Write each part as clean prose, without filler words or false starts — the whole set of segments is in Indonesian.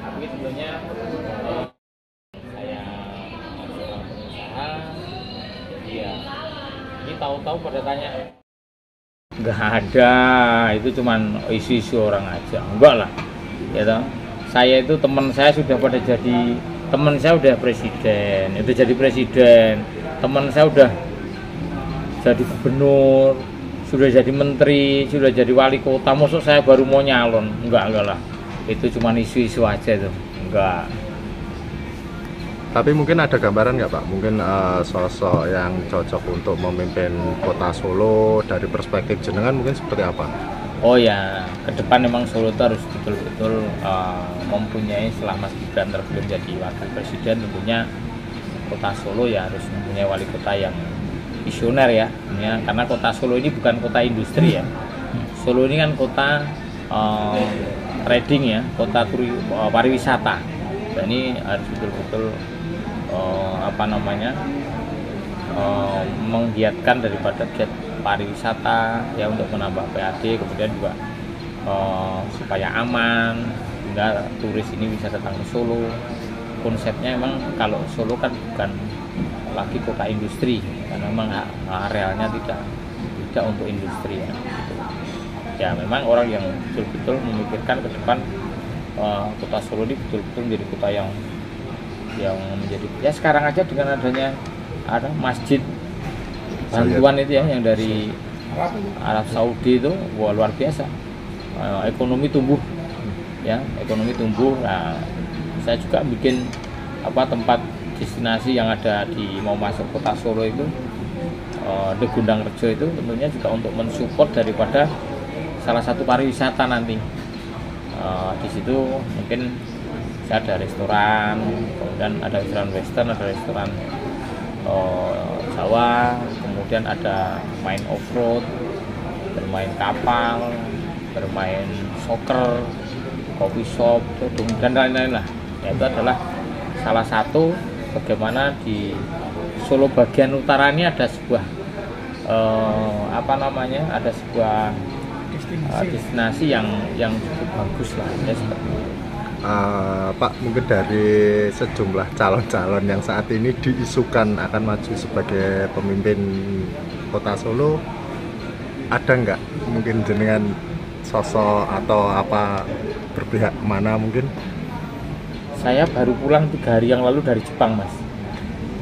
Tapi tentunya saya seorang pengusaha, jadi ya ini tahu-tahu pada tanya nggak ada, itu cuman isu-isu orang aja, enggak lah ya toh. Saya itu teman saya sudah pada jadi, teman saya udah presiden, itu jadi presiden, teman saya udah jadi gubernur, sudah jadi menteri, sudah jadi wali kota, maksud saya baru mau nyalon, enggak lah, itu cuman isu-isu aja tuh, enggak. Tapi mungkin ada gambaran nggak Pak? Mungkin sosok yang cocok untuk memimpin kota Solo dari perspektif jenengan mungkin seperti apa? Oh ya, ke depan memang Solo itu harus betul-betul mempunyai, setelah Mas Gibran terpilih jadi wakil presiden, tentunya kota Solo ya harus mempunyai wali kota yang visioner ya, karena kota Solo ini bukan kota industri ya. Solo ini kan kota trading ya, kota pariwisata. Dan ini harus betul-betul menggiatkan daripada giat pariwisata ya, untuk menambah PAD, kemudian juga supaya aman sehingga turis ini bisa datang ke Solo. Konsepnya memang kalau Solo kan bukan lagi kota industri, karena memang arealnya tidak untuk industri ya. Ya memang orang yang betul-betul memikirkan ke depan kota Solo ini betul-betul menjadi kota yang menjadi, ya sekarang aja dengan adanya ada masjid bantuan itu ya yang dari Arab Saudi itu, wah luar biasa, ekonomi tumbuh ya, ekonomi tumbuh. Nah, saya juga bikin tempat destinasi yang ada di mau masuk kota Solo itu, The Gundang Rejo itu tentunya juga untuk mensupport daripada salah satu pariwisata nanti. Di situ mungkin saya ada restoran, kemudian ada restoran Western, ada restoran Jawa, kemudian ada main off-road, bermain kapal, bermain soccer, coffee shop, dan lain-lain lah. Ya, itu adalah salah satu bagaimana di Solo bagian utara ini ada sebuah ada sebuah destinasi yang cukup bagus lah ya, seperti itu. Pak, mungkin dari sejumlah calon-calon yang saat ini diisukan akan maju sebagai pemimpin kota Solo, ada nggak mungkin jenengan sosok atau apa berpihak mana mungkin? Saya baru pulang 3 hari yang lalu dari Jepang, Mas.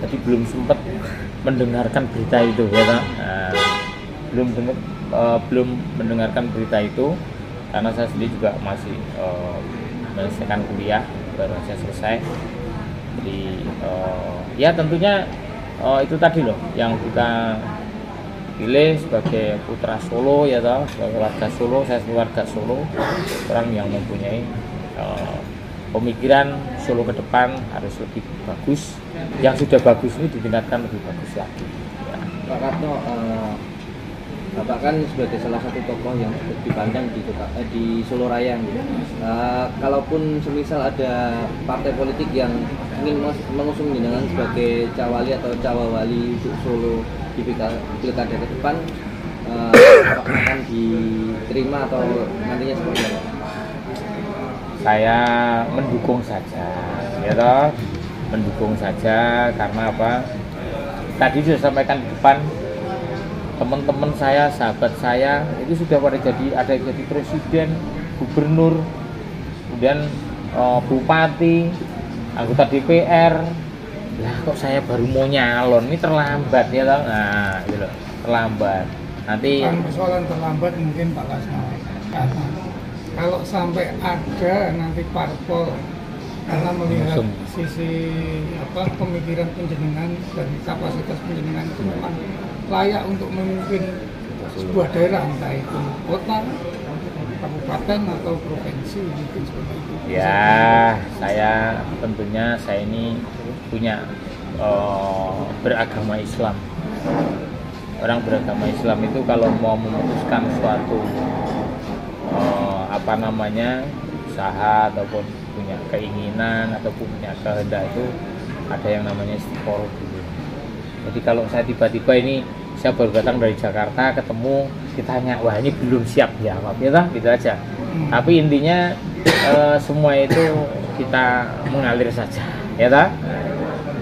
Jadi belum sempat mendengarkan berita itu ya, belum mendengarkan berita itu karena saya sendiri juga masih menyelesaikan kuliah, baru saja selesai. Jadi ya tentunya itu tadi loh yang kita pilih sebagai putra Solo ya toh, sebagai warga Solo. Saya sebagai warga Solo, orang yang mempunyai pemikiran Solo ke depan harus lebih bagus. Yang sudah bagus ini ditingkatkan lebih bagus lagi ya. Pak Karno, Bapak kan sebagai salah satu tokoh yang cukup dipandang di Solo Raya gitu. Kalaupun semisal ada partai politik yang ingin mengusung jenengan sebagai cawali atau cawawali untuk Solo di pilkada ke depan, apakah akan diterima atau nantinya seperti apa? Saya mendukung saja ya toh, mendukung saja karena apa? Tadi sudah sampaikan di depan, teman-teman saya, sahabat saya itu sudah pada ada yang jadi presiden, gubernur, kemudian bupati, anggota DPR. Lah kok saya baru mau nyalon, ini terlambat ya toh. Nah, gitu loh, terlambat. Nanti persoalan terlambat mungkin Pak Lasma. Kalau sampai ada nanti parpol karena melihat sisi pemikiran penjenengan dan kapasitas penjenengan itu memang layak untuk memimpin sebuah daerah, entah itu kota, kabupaten atau provinsi gitu, seperti itu. Ya, saya tentunya ini punya beragama Islam. Orang beragama Islam itu kalau mau memutuskan suatu usaha ataupun punya keinginan ataupun punya kehendak itu ada yang namanya istiqoroh dulu. Jadi kalau saya tiba-tiba ini, saya baru datang dari Jakarta, ketemu ditanya, wah ini belum siap ya Pak, gitu aja. Tapi intinya semua itu kita mengalir saja, ya tak?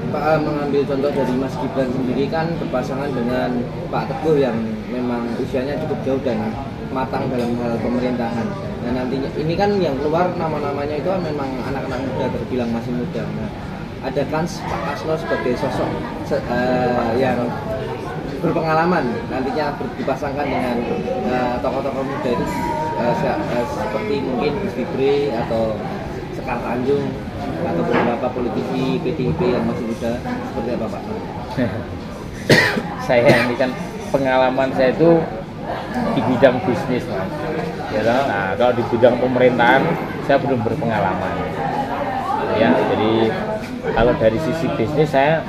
Pak, mengambil contoh dari Mas Gibran sendiri kan berpasangan dengan Pak Teguh yang memang usianya cukup jauh dan matang dalam hal pemerintahan. Nah nantinya ini kan yang keluar nama-namanya itu memang anak-anak muda, terbilang masih muda. Nah, ada kans Pak Kasno sebagai sosok yang berpengalaman nantinya dipasangkan dengan tokoh-tokoh muda itu seperti mungkin Gus Fibri atau Sekar Tanjung atau beberapa politisi PDIP yang masih muda, seperti apa Pak? Saya ini kan pengalaman saya itu di bidang bisnis Mas. Ya, nah, kalau di bidang pemerintahan saya belum berpengalaman. Ya, jadi kalau dari sisi bisnis saya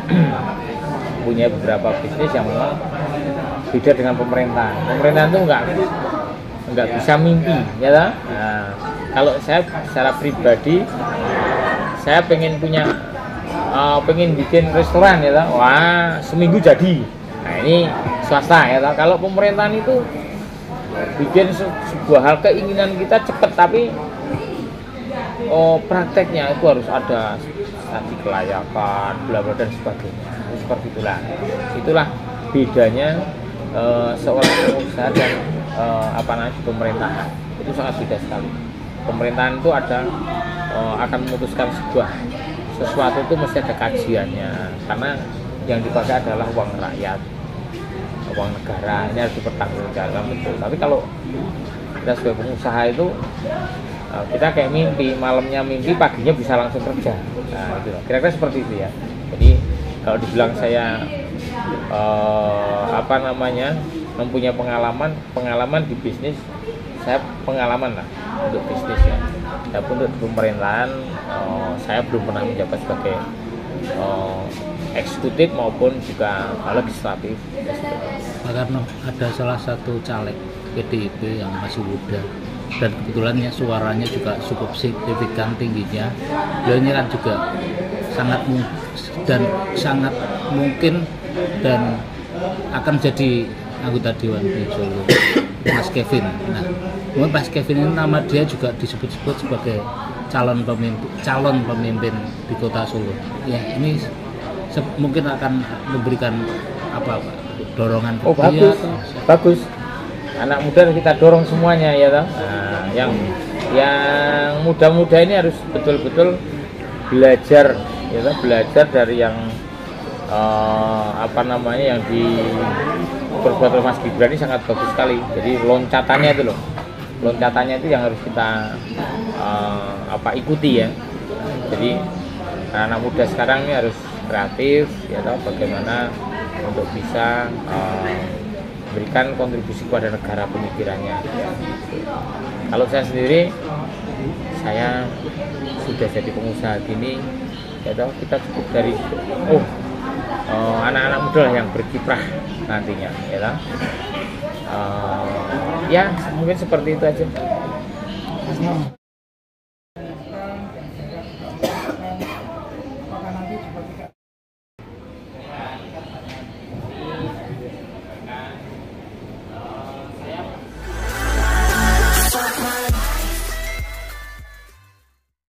punya beberapa bisnis yang memang beda dengan pemerintahan. Pemerintahan itu nggak bisa mimpi, ya tak? Nah, kalau saya secara pribadi saya pengen bikin restoran, ya tak? Wah, seminggu jadi. Nah ini swasta, ya tak? Kalau pemerintahan itu bikin sebuah hal keinginan kita cepat, tapi prakteknya itu harus ada studi kelayakan, bla bla dan sebagainya. Seperti itulah bedanya seorang pengusaha dan pemerintahan. Itu sangat beda sekali. Pemerintahan itu akan memutuskan sesuatu itu mesti ada kajiannya, karena yang dipakai adalah uang rakyat, uang negara, ini harus dipertanggungjawabkan betul. Tapi kalau kita sebagai pengusaha itu kita kayak mimpi, malamnya mimpi, paginya bisa langsung kerja. Nah itu kira-kira seperti itu ya. Jadi kalau dibilang saya mempunyai pengalaman di bisnis, saya pengalaman lah untuk bisnis ya. Tapi untuk pemerintahan saya belum pernah menjabat sebagai eksekutif maupun juga legislatif. Pak Karno, ada salah satu caleg PDIP yang masih muda dan kebetulan ya suaranya juga cukup signifikan tingginya. Beliau ini kan juga sangat mungkin dan akan jadi anggota Dewan di Solo, Mas Kevin. Nah, Mas Kevin ini nama dia juga disebut-sebut sebagai calon pemimpin di Kota Solo. Ya, ini mungkin akan memberikan dorongan bagus. Anak muda kita dorong semuanya, ya toh. Nah, yang muda-muda ini harus betul-betul belajar, ya toh, belajar dari yang yang diperbuat oleh Mas Gibran ini sangat bagus sekali. Jadi loncatannya itu yang harus kita ikuti ya. Jadi anak muda sekarang ini harus kreatif, ya toh, bagaimana untuk bisa berikan kontribusi kepada negara pemikirannya. Kalau saya sendiri, saya sudah jadi pengusaha gini, ya toh, kita cukup dari anak-anak muda lah yang berkiprah nantinya, ya toh. Ya mungkin seperti itu aja. Apakah nanti seperti